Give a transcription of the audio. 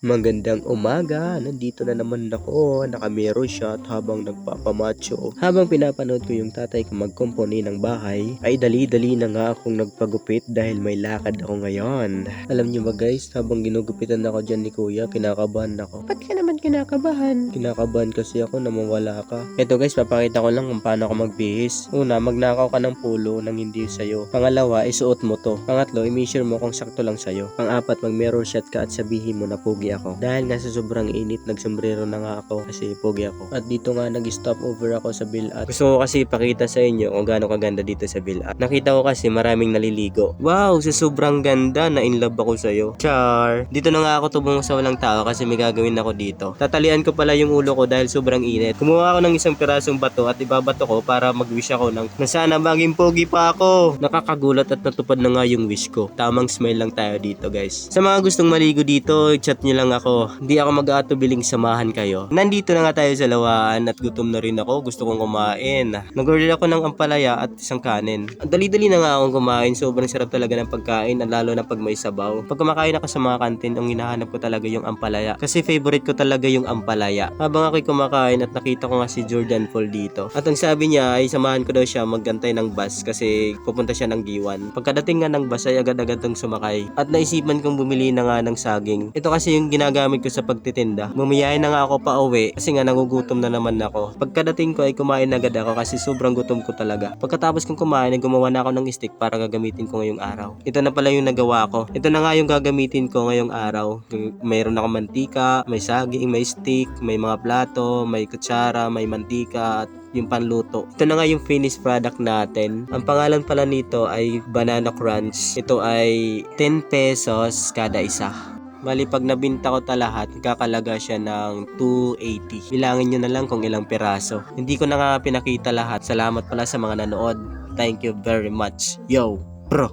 Magandang umaga, nandito na naman ako, nakamero shot habang nagpapamacho. Habang pinapanood ko yung tatay ko magkumpuni ng bahay, ay dali-dali na nga akong nagpagupit dahil may lakad ako ngayon. Alam niyo ba guys, habang ginugupitan ako dyan ni kuya, kinakabahan ako. Ba't ka naman kinakabahan? Kinakabahan kasi ako na mawala ka. Eto guys, papakita ko lang kung paano ako magbihis. Una, magnakaw ka ng pulo nang hindi sa'yo. Pangalawa, isuot mo to. Pangatlo, i-measure mo kung sakto lang sa'yo. Pang-apat, mag-mirror shot ka at sabihin mo na pogi ako. Dahil nga sa sobrang init, nagsombrero na nga ako kasi pogi ako. At dito nga nag-stop over ako sa Bilat. Gusto ko kasi ipakita sa inyo kung gaano kaganda dito sa Bilat. Nakita ko kasi maraming naliligo. Wow, sa sobrang ganda, na in love ako sa'yo. Char! Dito na nga ako tubong sa walang tao kasi may gagawin ako dito. Tatalian ko pala yung ulo ko dahil sobrang init. Kumuha ako ng isang pirasong bato at ibabato ko para mag-wish ako na sana maging pogi pa ako. Nakakagulat at natupad na nga yung wish ko. Tamang smile lang tayo dito guys. Sa mga gustong maligo dito, chat nyo lang ako. Hindi ako mag-aatubiling samahan kayo. Nandito na nga tayo sa lawaan at gutom na rin ako. Gusto kong kumain. Nag-order ako ng ampalaya at isang kanin. Dali-dali na nga akong kumain. Sobrang sarap talaga ng pagkain, lalo na pag may sabaw. Pag kumakain ako sa mga kantin, ang hinahanap ko talaga yung ampalaya. Kasi favorite ko talaga yung ampalaya. Habang ako'y kumakain at nakita ko nga si Jordan Paul dito. At ang sabi niya ay samahan ko daw siya maggantay ng bus kasi pupunta siya ng Giwan. Pagkadating nga ng bus ay agad-agad tong sumakay. At naisipan kong bumili na nga ng saging. Ito kasi yung ginagamit ko sa pagtitinda. Bumiyahe na nga ako pa uwi kasi nga nagugutom na naman ako. Pagkadating ko ay kumain agad ako kasi sobrang gutom ko talaga. Pagkatapos kong kumain ay gumawa na ako ng stick para gagamitin ko ngayong araw. Ito na pala yung nagawa ko. Ito na nga yung gagamitin ko ngayong araw. Mayroon akong mantika, may saging, may stick, may mga plato, may kutsara, may mantika at yung panluto. Ito na nga yung finished product natin. Ang pangalan pala nito ay Banana Crunch. Ito ay 10 pesos kada isa. Bali pag nabinta ko lahat, kakalaga siya ng 280. Bilangin nyo na lang kung ilang piraso. Hindi ko na nga pinakita lahat. Salamat pala sa mga nanood. Thank you very much. Yo, bro.